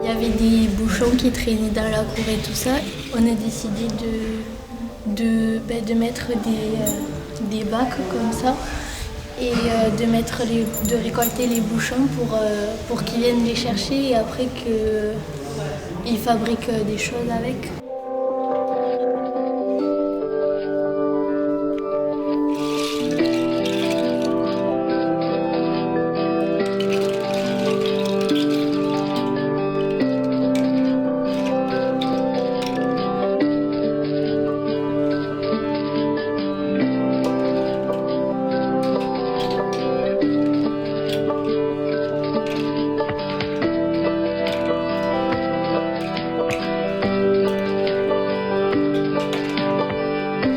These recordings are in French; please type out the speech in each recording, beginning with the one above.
Il y avait des bouchons qui traînaient dans la cour et tout ça. On a décidé de mettre des bacs comme ça et de récolter les bouchons pour qu'ils viennent les chercher et après qu'ils fabriquent des choses avec.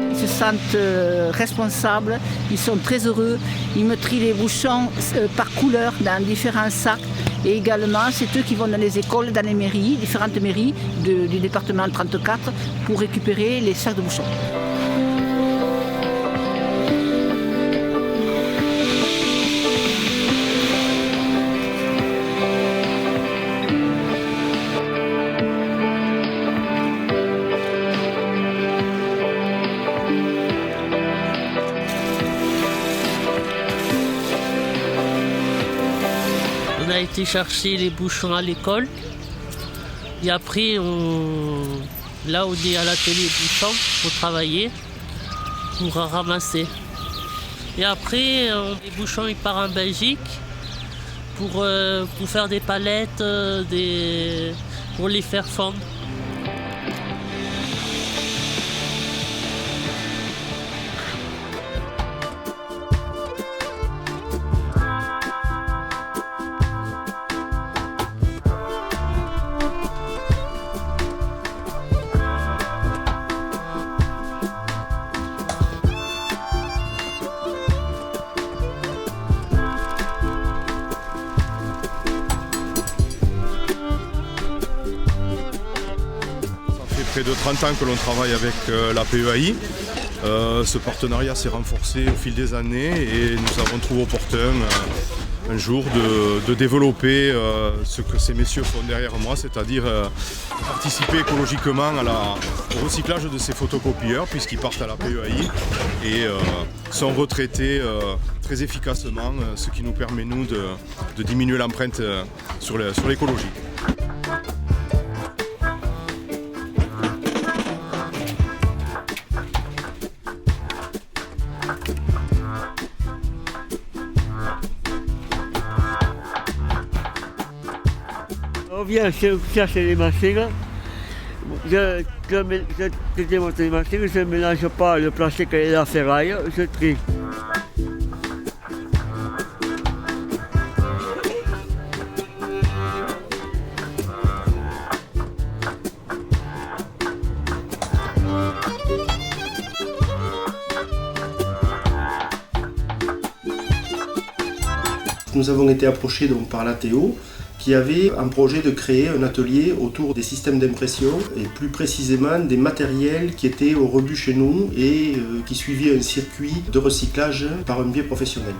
Ils se sentent responsables, ils sont très heureux, ils me trient les bouchons par couleur dans différents sacs et également c'est eux qui vont dans les écoles, dans les mairies, différentes mairies du département 34 pour récupérer les sacs de bouchons. On a été chercher les bouchons à l'école et après là on est à l'atelier bouchons pour travailler, pour ramasser. Et après les bouchons ils partent en Belgique pour faire des palettes, pour les faire fondre. Près de 30 ans que l'on travaille avec la PEAI. Ce partenariat s'est renforcé au fil des années et nous avons trouvé opportun un jour de développer ce que ces messieurs font derrière moi, c'est-à-dire participer écologiquement au recyclage de ces photocopieurs puisqu'ils partent à la PEAI et sont retraités très efficacement, ce qui nous permet nous de diminuer l'empreinte sur l'écologie. On vient chercher les machines, je démonte les machines, je ne mélange pas le plastique et la ferraille, je trie. Nous avons été approchés donc par l'ATO qui avait un projet de créer un atelier autour des systèmes d'impression et plus précisément des matériels qui étaient au rebut chez nous et qui suivaient un circuit de recyclage par un biais professionnel.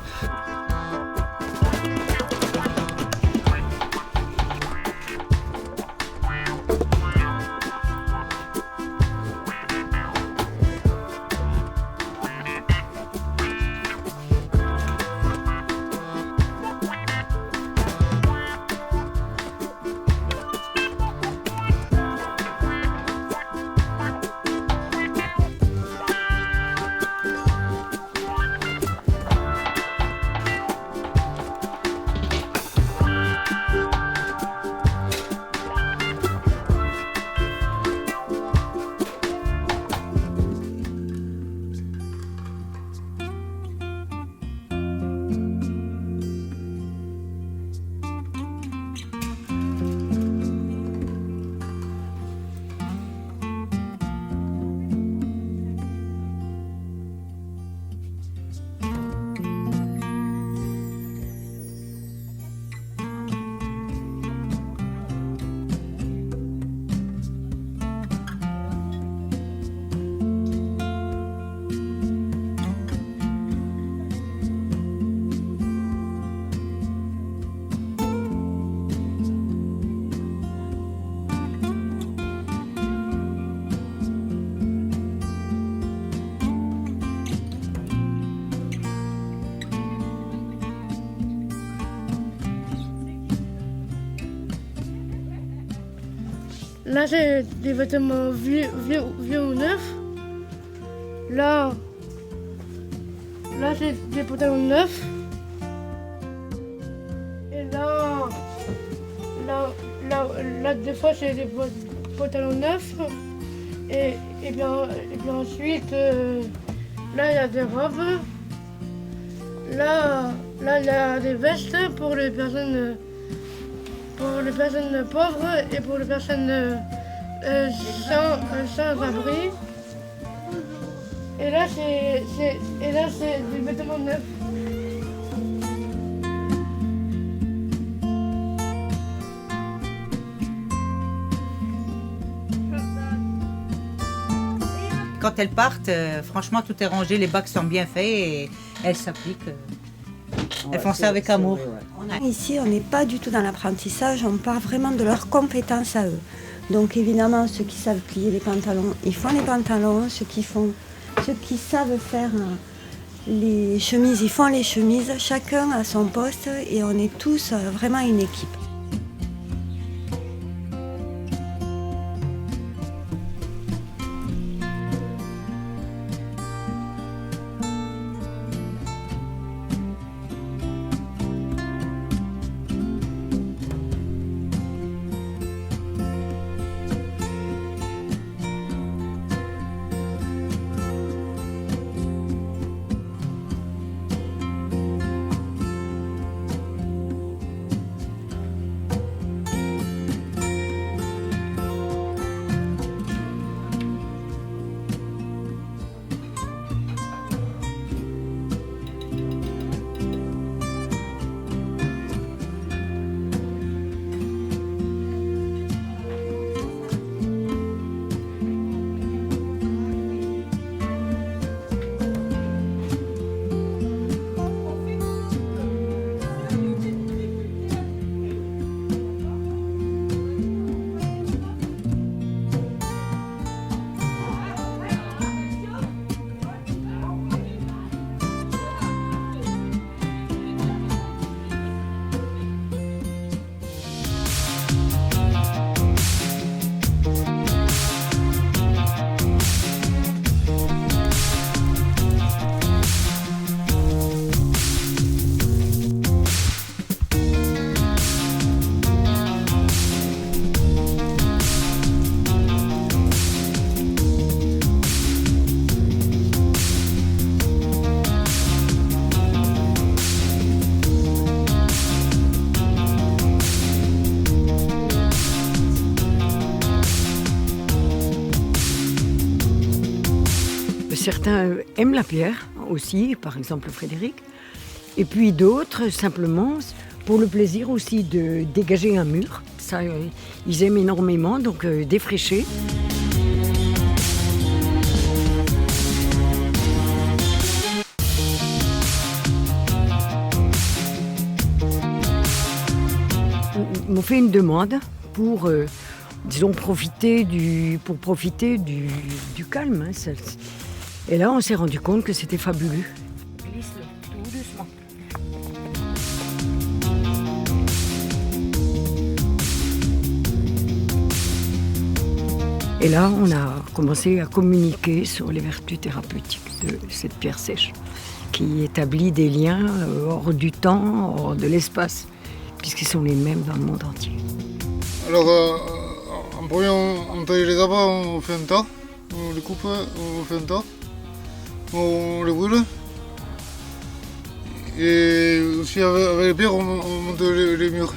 Là, c'est des vêtements vieux ou neufs. Là, c'est des pantalons neufs. Et là, des fois, c'est des pantalons neufs. Et bien ensuite, là, il y a des robes. Là, il y a des vestes pour les personnes pauvres et pour les personnes sans abri. Et là, c'est des vêtements neufs. Quand elles partent, franchement, tout est rangé, les bacs sont bien faits et elles s'appliquent. Elles font ça avec amour. Ici, on n'est pas du tout dans l'apprentissage, on part vraiment de leurs compétences à eux. Donc évidemment, ceux qui savent plier les pantalons, ils font les pantalons. Ceux qui savent faire les chemises, ils font les chemises. Chacun a son poste et on est tous vraiment une équipe. Certains aiment la pierre aussi, par exemple Frédéric. Et puis d'autres, simplement, pour le plaisir aussi de dégager un mur. Ça, ils aiment énormément, donc défricher. Ils m'ont fait une demande pour, disons, profiter du calme. Hein, et là, on s'est rendu compte que c'était fabuleux. Glisse-le, tout doucement. Et là, on a commencé à communiquer sur les vertus thérapeutiques de cette pierre sèche, qui établit des liens hors du temps, hors de l'espace, puisqu'ils sont les mêmes dans le monde entier. Alors, en premier, on taille les abats, on fait un tas, on les coupe, on fait un tas. On les brûle et aussi avec les pierres on monte les murs.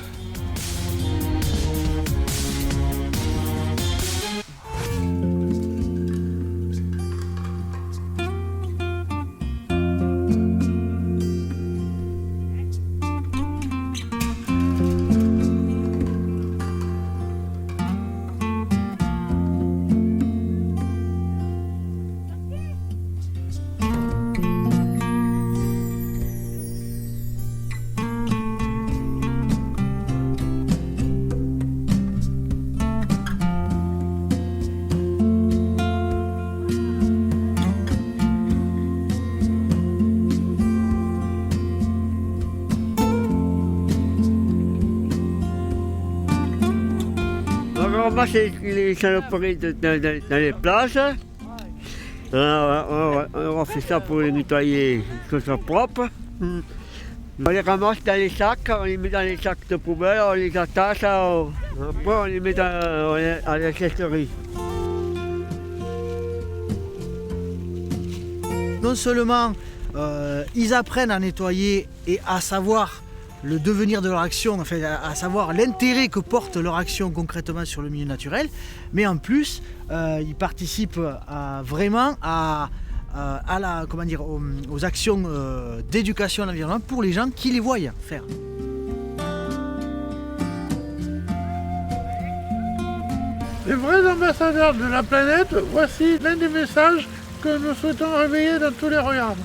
ramasse les saloperies dans les plages. On fait ça pour les nettoyer, que ce soit propre. On les ramasse dans les sacs, on les met dans les sacs de poubelle, on les attache, après on les met à la chesterie. Non seulement ils apprennent à nettoyer et à savoir le devenir de leur action, enfin, à savoir l'intérêt que porte leur action concrètement sur le milieu naturel, mais en plus ils participent vraiment aux actions d'éducation à l'environnement pour les gens qui les voient faire. Les vrais ambassadeurs de la planète, voici l'un des messages que nous souhaitons réveiller dans tous les regards.